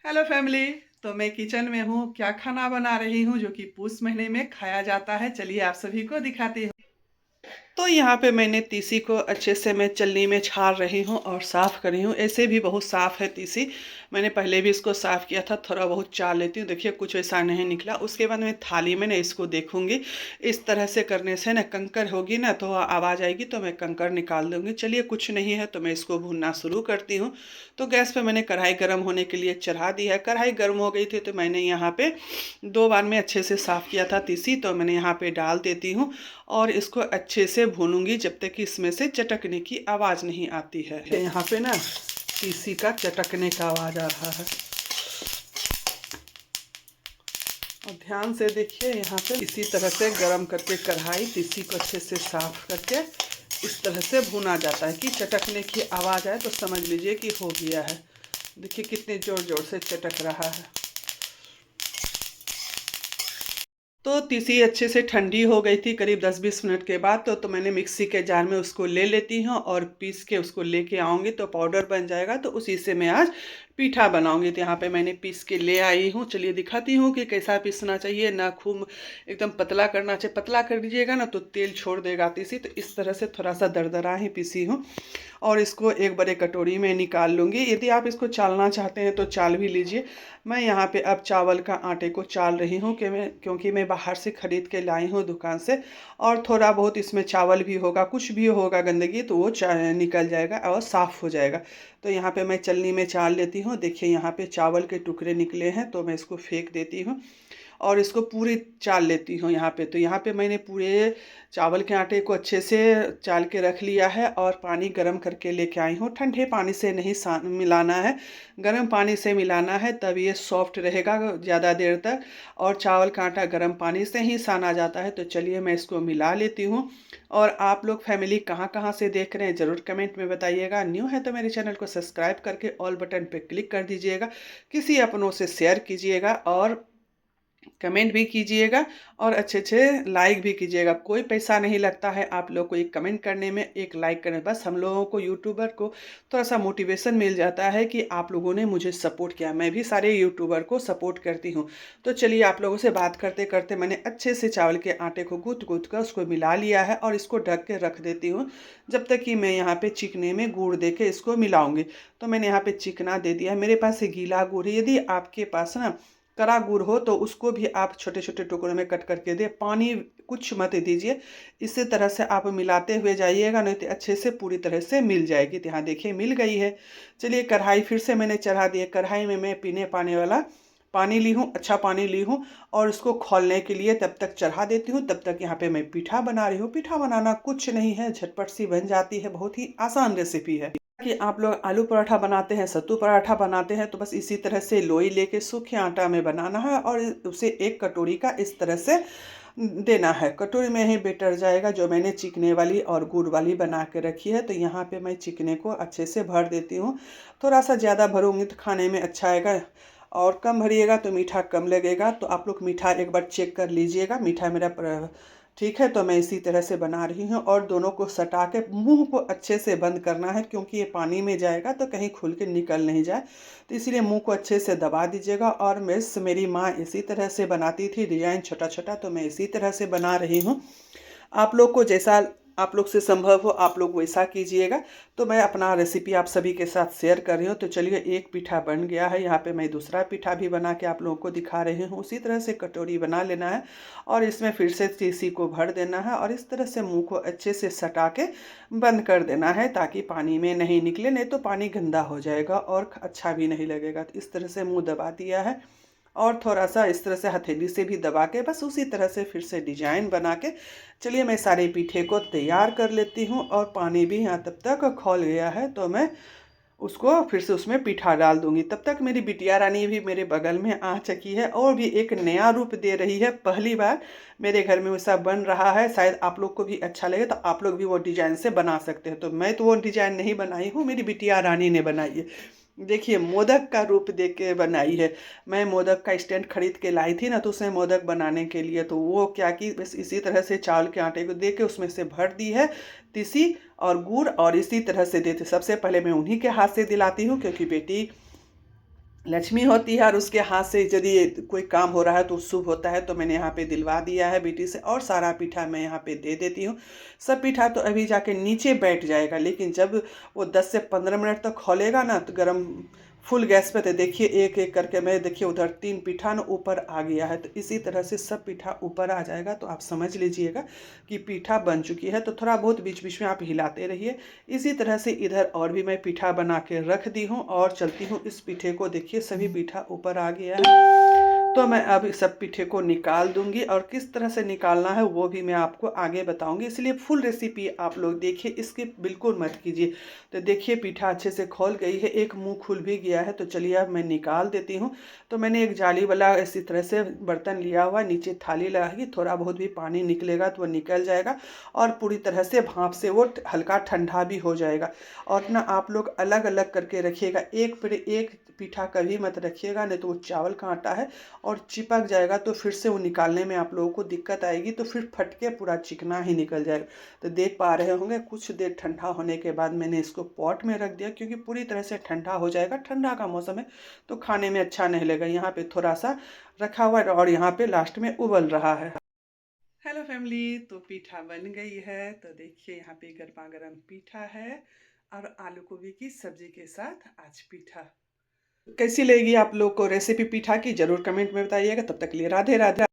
Hello family. तो मैं kitchen में हूँ। क्या खाना बना रही हूँ जो कि पूस महीने में खाया जाता है, चलिए आप सभी को दिखाती हूँ। तो यहाँ पे मैंने तीसी को अच्छे से मैं चलनी में छाड़ रही हूँ और साफ़ कर रही हूँ। ऐसे भी बहुत साफ़ है तीसी। मैंने पहले भी इसको साफ़ किया था, थोड़ा बहुत चाल लेती हूँ। देखिए कुछ ऐसा नहीं निकला। उसके बाद मैं थाली में ना इसको देखूंगी। इस तरह से करने से ना कंकर होगी ना तो आवाज़ आएगी, तो मैं कंकर निकाल दूंगी। चलिए कुछ नहीं है तो मैं इसको भूनना शुरू करती हूँ। तो गैस पे मैंने कढ़ाई गर्म होने के लिए चढ़ा दी है। कढ़ाई गर्म हो गई थी तो मैंने यहाँ पे 2 बार में अच्छे से साफ़ किया था तीसी, तो मैंने यहाँ पे डाल देती हूँ और इसको अच्छे से भूनूंगी जब तक कि इसमें से चटकने की आवाज़ नहीं आती है। यहाँ पे ना तीसी का चटकने का आवाज़ आ रहा है और ध्यान से देखिए। यहाँ पे इसी तरह से गरम करके कढ़ाई तीसी को अच्छे से साफ करके इस तरह से भुना जाता है कि चटकने की आवाज़ आए तो समझ लीजिए कि हो गया है। देखिए कितने ज़ोर ज़ोर से चटक रहा है। तो तीसी अच्छे से ठंडी हो गई थी करीब 10-20 मिनट के बाद। तो मैंने मिक्सी के जार में उसको ले लेती हूँ और पीस के उसको लेके आऊँगी तो पाउडर बन जाएगा। तो उसी से मैं आज पीठा बनाऊँगी। तो यहाँ पे मैंने पीस के ले आई हूँ। चलिए दिखाती हूँ कि कैसा पीसना चाहिए। ना खूब एकदम पतला करना चाहिए, पतला कर दीजिएगा ना तो तेल छोड़ देगा तीसी। तो इस तरह से थोड़ा सा दरदरा ही पीसी हूँ और इसको एक बड़े कटोरी में निकाल लूँगी। यदि आप इसको चालना चाहते हैं तो चाल भी लीजिए। मैं यहाँ पे अब चावल का आटे को चाल रही हूँ क्योंकि मैं बाहर से ख़रीद के लाई हूँ दुकान से। और थोड़ा बहुत इसमें चावल भी होगा, कुछ भी होगा गंदगी तो वो निकल जाएगा और साफ़ हो जाएगा। तो यहाँ पे मैं चलनी में चाल लेती हूँ। देखिए यहाँ पे चावल के टुकड़े निकले हैं तो मैं इसको फेंक देती हूँ और इसको पूरी चाल लेती हूँ यहाँ पे। तो यहाँ पे मैंने पूरे चावल के आटे को अच्छे से चाल के रख लिया है और पानी गर्म करके लेके आई हूँ। ठंडे पानी से नहीं मिलाना है, गर्म पानी से मिलाना है, तब ये सॉफ्ट रहेगा ज़्यादा देर तक। और चावल का आटा गर्म पानी से ही साना जाता है। तो चलिए मैं इसको मिला लेती हूँ। और आप लोग फैमिली कहाँ कहाँ से देख रहे हैं ज़रूर कमेंट में बताइएगा। न्यू है तो मेरे चैनल को सब्सक्राइब करके ऑल बटन पर क्लिक कर दीजिएगा, किसी अपनों से शेयर कीजिएगा और कमेंट भी कीजिएगा और अच्छे अच्छे लाइक भी कीजिएगा। कोई पैसा नहीं लगता है आप लोग को एक कमेंट करने में, एक लाइक करने में। बस हम लोगों को यूट्यूबर को थोड़ा सा मोटिवेशन मिल जाता है कि आप लोगों ने मुझे सपोर्ट किया। मैं भी सारे यूट्यूबर को सपोर्ट करती हूँ। तो चलिए आप लोगों से बात करते करते मैंने अच्छे से चावल के आटे को गूँथ गूँथ कर उसको मिला लिया है और इसको ढक के रख देती हूँ जब तक कि मैं यहाँ पे चिकने में गुड़ दे के इसको मिलाऊंगी। तो मैंने यहाँ पे चिकना दे दिया है। मेरे पास गीला गुड़ है। यदि आपके पास ना कड़ा गुड़ हो तो उसको भी आप छोटे छोटे टुकड़ों में कट करके दे, पानी कुछ मत दीजिए। इसी तरह से आप मिलाते हुए जाइएगा, नहीं तो अच्छे से पूरी तरह से मिल जाएगी। तो यहाँ देखिए मिल गई है। चलिए कढ़ाई फिर से मैंने चढ़ा दी है। कढ़ाई में मैं पीने पानी वाला पानी ली हूँ, अच्छा पानी ली हूँ और इसको खौलने के लिए तब तक चढ़ा देती हूँ। तब तक यहाँ पे मैं पीठा बना रही हूँ। पीठा बनाना कुछ नहीं है, झटपट सी बन जाती है, बहुत ही आसान रेसिपी है। कि आप लोग आलू पराठा बनाते हैं, सत्तू पराठा बनाते हैं, तो बस इसी तरह से लोई लेके सूखे आटा में बनाना है और उसे एक कटोरी का इस तरह से देना है। कटोरी में ही बेटर जाएगा जो मैंने चिकने वाली और गुड़ वाली बना के रखी है। तो यहाँ पे मैं चिकने को अच्छे से भर देती हूँ। थोड़ा सा ज़्यादा भरूंगी तो खाने में अच्छा आएगा और कम भरिएगा तो मीठा कम लगेगा। तो आप लोग मीठा एक बार चेक कर लीजिएगा। मीठा मेरा ठीक है। तो मैं इसी तरह से बना रही हूँ और दोनों को सटा के मुंह को अच्छे से बंद करना है क्योंकि ये पानी में जाएगा तो कहीं खुल के निकल नहीं जाए। तो इसीलिए मुंह को अच्छे से दबा दीजिएगा। और मेरी माँ इसी तरह से बनाती थी, डिजाइन छोटा छोटा, तो मैं इसी तरह से बना रही हूँ। आप लोग को जैसा आप लोग से संभव हो आप लोग वैसा कीजिएगा। तो मैं अपना रेसिपी आप सभी के साथ शेयर कर रही हूँ। तो चलिए एक पीठा बन गया है। यहाँ पे मैं दूसरा पीठा भी बना के आप लोगों को दिखा रही हूँ। उसी तरह से कटोरी बना लेना है और इसमें फिर से तीसी को भर देना है और इस तरह से मुंह को अच्छे से सटा के बंद कर देना है ताकि पानी में नहीं निकले, नहीं तो पानी गंदा हो जाएगा और अच्छा भी नहीं लगेगा। तो इस तरह से मुँह दबा दिया है और थोड़ा सा इस तरह से हथेली से भी दबा के बस उसी तरह से फिर से डिजाइन बना के चलिए मैं सारे पीठे को तैयार कर लेती हूँ। और पानी भी यहाँ तब तक खौल गया है तो मैं उसको फिर से उसमें पीठा डाल दूंगी। तब तक मेरी बिटिया रानी भी मेरे बगल में आ चुकी है और भी एक नया रूप दे रही है। पहली बार मेरे घर में वैसा बन रहा है। शायद आप लोग को भी अच्छा लगे तो आप लोग भी वो डिजाइन से बना सकते हैं। तो मैं तो वो डिजाइन नहीं बनाई हूँ, मेरी बिटिया रानी ने बनाई है। देखिए मोदक का रूप दे के बनाई है। मैं मोदक का स्टैंड खरीद के लाई थी ना, तो उसमें मोदक बनाने के लिए तो वो क्या कि बस इसी तरह से चावल के आटे को दे के उसमें से भर दी है तीसी और गुड़ और इसी तरह से देते। सबसे पहले मैं उन्हीं के हाथ से दिलाती हूँ क्योंकि बेटी लक्ष्मी होती है और उसके हाथ से यदि कोई काम हो रहा है तो शुभ होता है। तो मैंने यहाँ पे दिलवा दिया है बेटी से और सारा पीठा मैं यहाँ पे दे देती हूँ। सब पीठा तो अभी जाके नीचे बैठ जाएगा, लेकिन जब वो 10 से 15 मिनट तक खौलेगा ना तो गरम फुल गैस पे, तो देखिए एक एक करके मैं, देखिए उधर 3 पीठा ना ऊपर आ गया है। तो इसी तरह से सब पीठा ऊपर आ जाएगा तो आप समझ लीजिएगा कि पीठा बन चुकी है। तो थोड़ा बहुत बीच बीच में आप हिलाते रहिए। इसी तरह से इधर और भी मैं पीठा बना के रख दी हूँ और चलती हूँ इस पीठे को, देखिए सभी पीठा ऊपर आ गया है। तो मैं अब इस सब पीठे को निकाल दूंगी और किस तरह से निकालना है वो भी मैं आपको आगे बताऊंगी, इसलिए फुल रेसिपी आप लोग देखिए, स्किप बिल्कुल मत कीजिए। तो देखिए पीठा अच्छे से खोल गई है, एक मुंह खुल भी गया है। तो चलिए अब मैं निकाल देती हूँ। तो मैंने एक जाली वाला इसी तरह से बर्तन लिया हुआ, नीचे थाली लगाई, थोड़ा बहुत भी पानी निकलेगा तो वो निकल जाएगा और पूरी तरह से भाप से वो हल्का ठंडा भी हो जाएगा। और ना आप लोग अलग अलग करके रखिएगा, एक पर एक पीठा कभी मत रखिएगा, नहीं तो वो चावल का आटा है और चिपक जाएगा तो फिर से वो निकालने में आप लोगों को दिक्कत आएगी, तो फिर फट के पूरा चिकना ही निकल जाएगा। तो देख पा रहे होंगे कुछ देर ठंडा होने के बाद मैंने इसको पॉट में रख दिया, क्योंकि पूरी तरह से ठंडा हो जाएगा। ठंडा का मौसम है तो खाने में अच्छा नहीं लगेगा। यहाँ पे थोड़ा सा रखा हुआ है और यहाँ पे लास्ट में उबल रहा है। हेलो फैमिली, तो पीठा बन गई है। तो देखिए यहाँ पे गर्मा गर्म पीठा है और आलू गोभी की सब्जी के साथ आज पीठा। कैसी लगेगी आप लोग को रेसिपी पीठा की, जरूर कमेंट में बताइएगा। तब तक के लिए राधे राधे।